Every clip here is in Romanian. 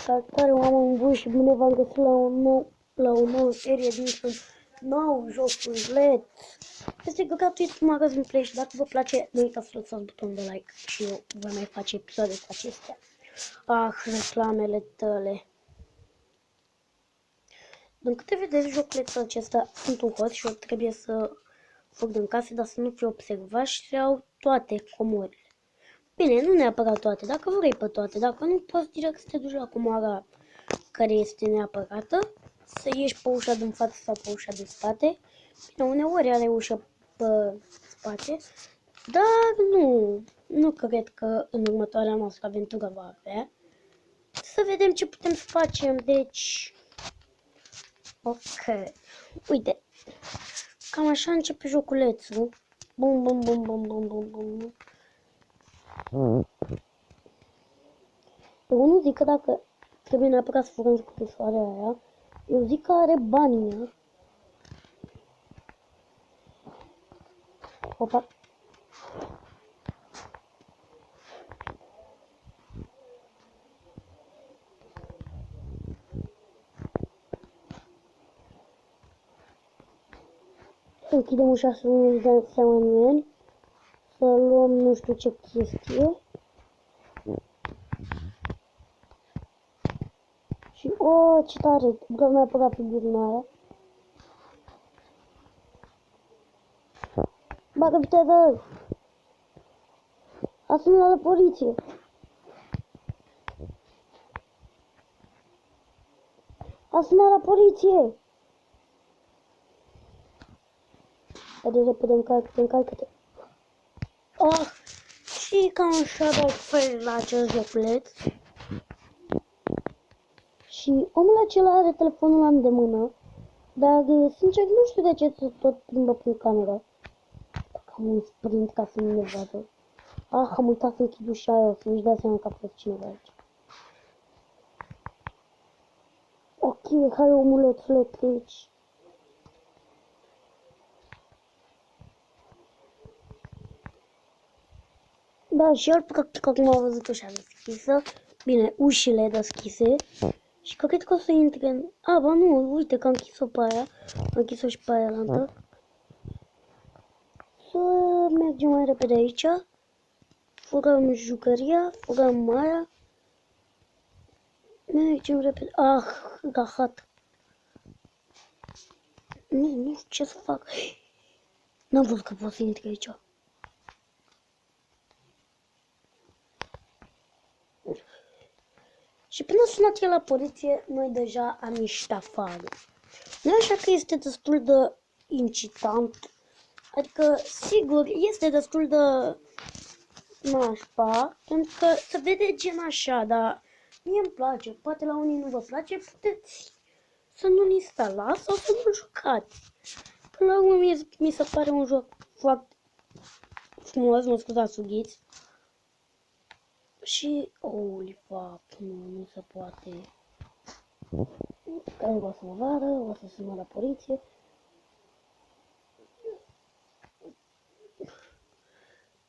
Salutare oameni buni și bine v-am găsit la o nouă serie dintr-un nou joculeț. Este gratuit cu magazin Play și dacă vă place, nu uitați să lăsați butonul de like și eu voi mai face episoade cu acestea. Reclamele tale. Din câte vedeți, joculețul acesta sunt un host și eu trebuie să fug din casă, dar să nu fiu observat și să iau toate comorile. Bine, nu neapărat toate, dacă vrei pe toate, dacă nu, poți direct să te duci la comora care este neapărată, să ieși pe ușa din față sau pe ușa din spate. Bine, uneori are ușa pe spate, dar nu cred că în următoarea noastră aventură va avea. Să vedem ce putem să facem, deci... Ok, uite, cam așa începe joculețul. Bum, bum, bum, bum, bum, bum, bum. Eu nu zic că dacă trebuie neapărat să furăm scrisoarea aia, eu zic că are bani în ea. Opa. Să închidem ușa să nu dăm seama nimeni. Să luăm nu știu ce chestie. Și ce tare, vreau neapărat figurina aia. Bagă viteză! A sunat la poliție! A sunat la poliție! Haide repede, încalcă-te! Și cam așa dau fel la acest joculeț. Și omul acela are telefonul la îndemână, dar sincer nu știu de ce se tot plimbă prin cameră. Am un sprint ca să nu ne vadă. Am uitat să închid ușa aia, o să-și dea seama că a fost cineva aici. Ok, hai omulețule, treci. Da, și el practic acum a văzut ușa deschisă. Bine, ușile deschise. Și cred că o să intre în... ba nu, uite că am închis-o pe aia. Am închis-o și pe aia lantă. Să mergem mai repede aici. Furăm jucăria, furăm aia. Mergem repede. Rahat. Nu știu ce să fac. N-am văzut că pot să intre aici. Și până a sunat el la poliție, noi deja am ieșit afară. Nu așa că este destul de incitant. Adică, sigur, este destul de nașpa, pentru că se vede gen așa, dar mie îmi place. Poate la unii nu vă place, puteți să nu-l instalați sau să nu-l jucați. Până la urmă, mi se pare un joc foarte frumos, mă scuzați, sughiți. Și, holy fuck, nu se poate. Care o să mă vadă, o să sună la poliție.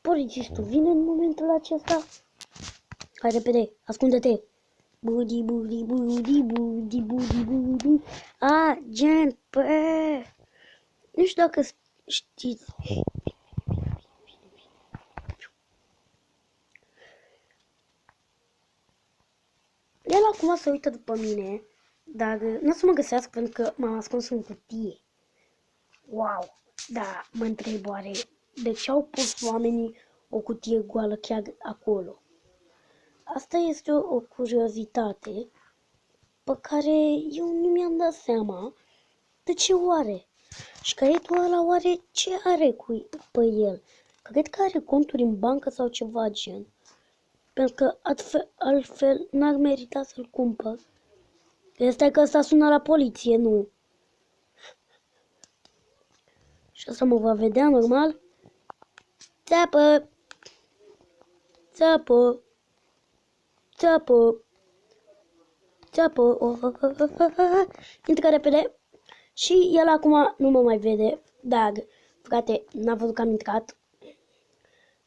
Polițistul vine în momentul acesta. Hai repede, ascunde-te. Budi, budi, budi, budi, budi, budi. Agent, nu știu dacă știți. El acum se uită după mine, dar nu o să mă găsească pentru că m-am ascuns în cutie. Wow, da, mă întreb oare de ce au pus oamenii o cutie goală chiar acolo? Asta este o curiozitate pe care eu nu mi-am dat seama de ce oare. Și caietul ăla oare ce are pe el? Cred că are conturi în bancă sau ceva gen. Pentru că altfel n-ar merita să-l cumpăr. Este că ăsta sună la poliție, nu. Și asta mă va vedea normal. Țeapă! Țeapă! Țeapă! Țeapă! Intră repede. Și el acum nu mă mai vede. Dar, frate, n-a văzut că am intrat.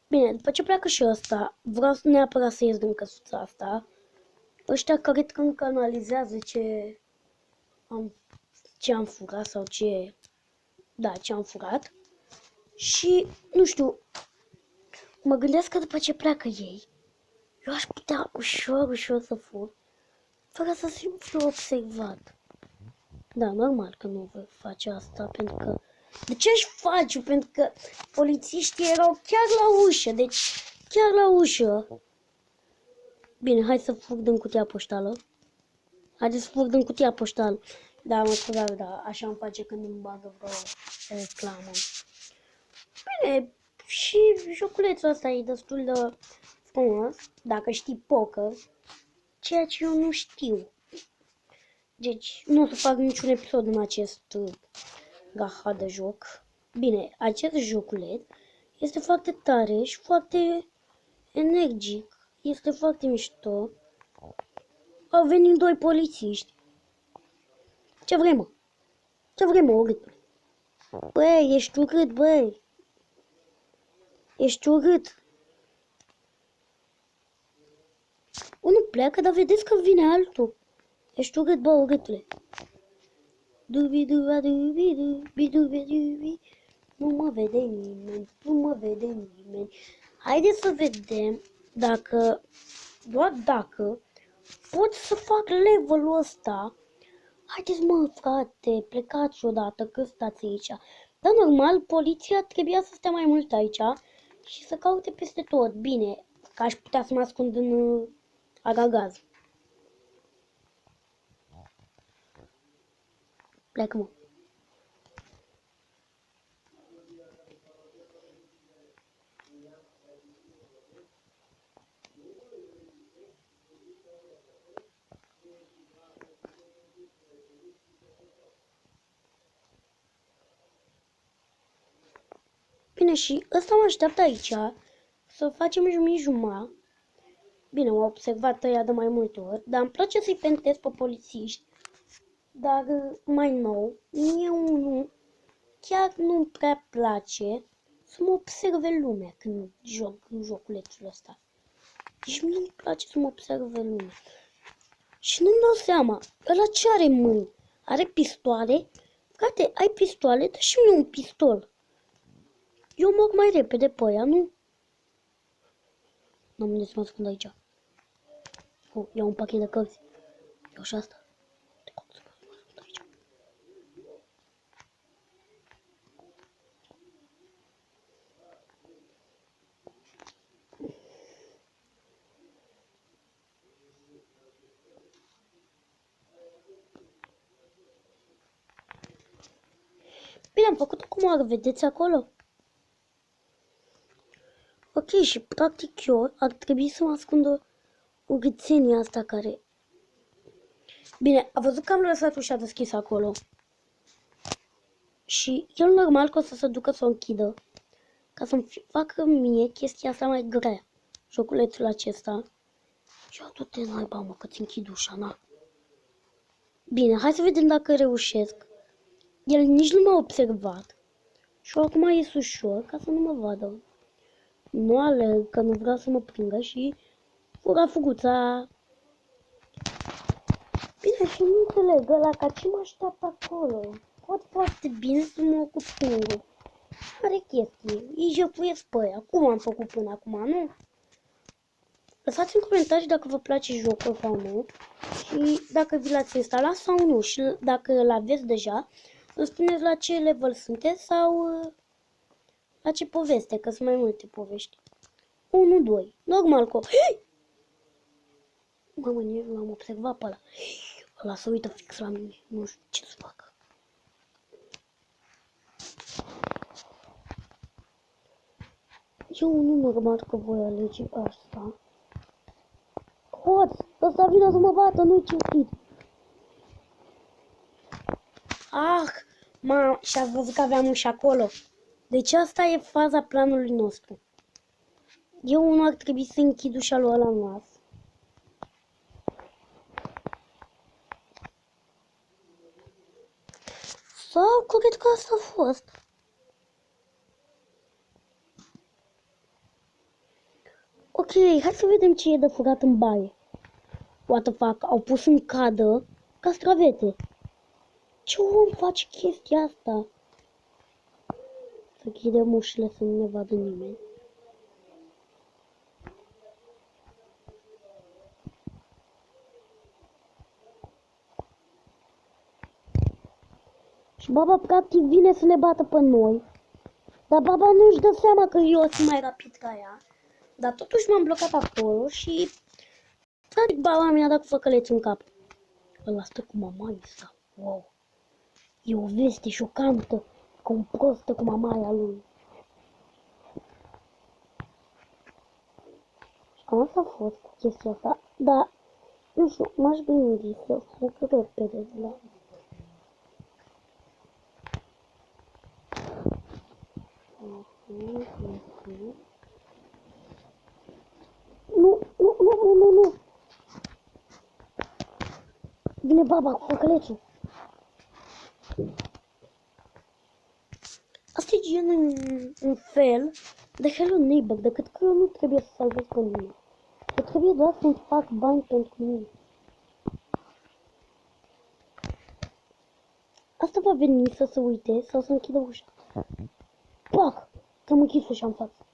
Bine, după ce pleacă și ăsta, vreau neapărat să ies din căsuța asta. ăștia cred că încă analizează ce am furat sau ce am furat. Și, nu știu, mă gândesc că după ce pleacă ei, eu aș putea ușor să fur, fără să fiu observat. Da, normal că nu voi face asta, pentru că... De ce aș face? Pentru că polițiștii erau chiar la ușă, deci chiar la ușă. Bine, hai să fug din cutia poștală. Haideți să fug din cutia poștală. Da, mă scuzați, da, așa îmi face când îmi bagă vreo reclamă. Bine, și joculețul ăsta e destul de frumos, dacă știi poker, ceea ce eu nu știu. Deci nu o să fac niciun episod în acest gaha de joc. Bine, acest joculet este foarte tare și foarte energic. Este foarte mișto. Au venit doi polițiști. Ce vrei, mă? Ce vrei, mă, urât? Băi, ești urât, băi. Ești urât. Unul pleacă, dar vedeți că vine altul. Ești urât, bă, urâtule. Dubi. Nu mă vede nimeni. Haideți să vedem dacă, doar dacă, pot să fac levelul ăsta. Haideți, mă, frate, plecați odată, că stați aici. Dar normal, poliția trebuia să stea mai mult aici și să caute peste tot. Bine, că aș putea să mă ascund în agagaz. Plecă, mă. Bine, și ăsta mă așteaptă aici să facem jumătate. Bine, m-au observat ăia de mai multe ori, dar îmi place să-i pentez pe polițiști. Dar mai nou, mie unul chiar nu-mi prea place să mă observe lumea când joc în joculețul ăsta. Deci nu-mi place să mă observe lumea. Și nu-mi dau seama, ăla ce are în mâini? Are pistoale? Frate, ai pistoale? Dă-și mie un pistol. Eu mor mai repede pe aia, nu? N-am unde să mă ascund aici. Iau un pachet de cărți. Iau și asta. Bine, am făcut cum ar vedeți acolo. Ok, și practic eu ar trebui să mă ascundă urâțenia asta care... Bine, a văzut că am lăsat ușa deschisă acolo. Și el normal că o să se ducă să o închidă. Ca să-mi facă mie chestia asta mai grea. Joculețul acesta. Și eu du-te naiba, mă, că ți închid ușa, na. Bine, hai să vedem dacă reușesc. El nici nu m-a observat. Și acum ies ușor ca să nu mă vadă. Nu alerg, că nu vreau să mă prindă și fura fuguța. Bine, și nu înțeleg ăla ca ce mă așteaptă acolo. Pot foarte bine să mă ocup singur. Are chestie, îi jefuiesc pe aia. Cum am făcut până acum, nu? Lăsați în comentarii dacă vă place jocul sau nu. Și dacă vi l-ați instalat sau nu. Și dacă îl aveți deja, îmi spuneți la ce level sunteți sau la ce poveste, că sunt mai multe povești. 1, 2. Normal că... Mamă, nici nu l-am observat pe ăla. Ăla se uită fix la mine. Nu știu ce să fac. Eu nu normal că voi alege asta. Hoț! Ăsta vine să mă bată, nu-i cinstit. Ah! Și ați văzut că aveam ușa acolo. Deci asta e faza planului nostru. Eu nu ar trebui să închid ușa lui ăla nas. Sau cred că asta a fost. Ok, hai să vedem ce e de furat în baie. What the fuck? Au pus în cadă castravete. Ce om face chestia asta? Să închidem ușile să nu ne vadă nimeni. Și baba practic vine să ne bată pe noi. Dar baba nu-și dă seama că eu sunt mai rapid ca ea. Dar totuși m-am blocat acolo și practic baba mi-a dat cu făcălețul în cap. Ăla stă cu mamaia sa. Wow. E o veste șocantă. Că un prost stă cu mamaia lui. Am asta a fost cu chestia asta. Dar, nu știu, m-aș gândi să fug repede de la... Nu. Vine baba cu făcălețul. Asta e gen un fel de Hello Neighbor, decât că eu nu trebuie să salvez pe nimeni. Eu trebuie doar să-mi fac bani pentru mine. Asta va veni să se uite sau să închidă ușa. Pac! Să-mi închis ușa în față.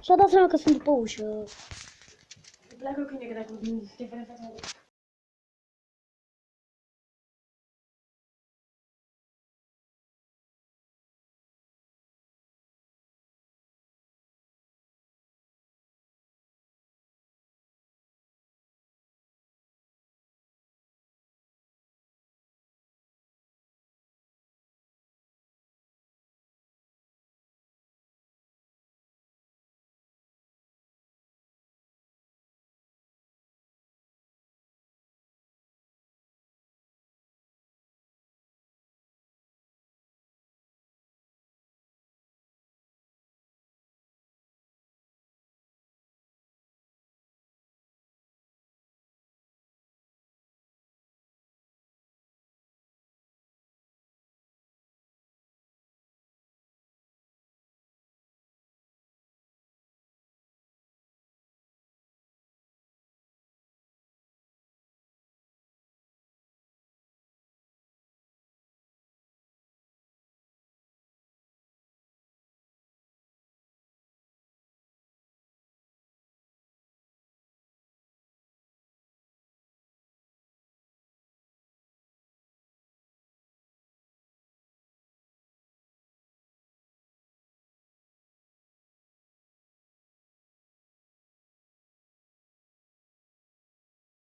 Și-a dat seama că sunt după ușă. Pleacă câine că dacă nu te vrei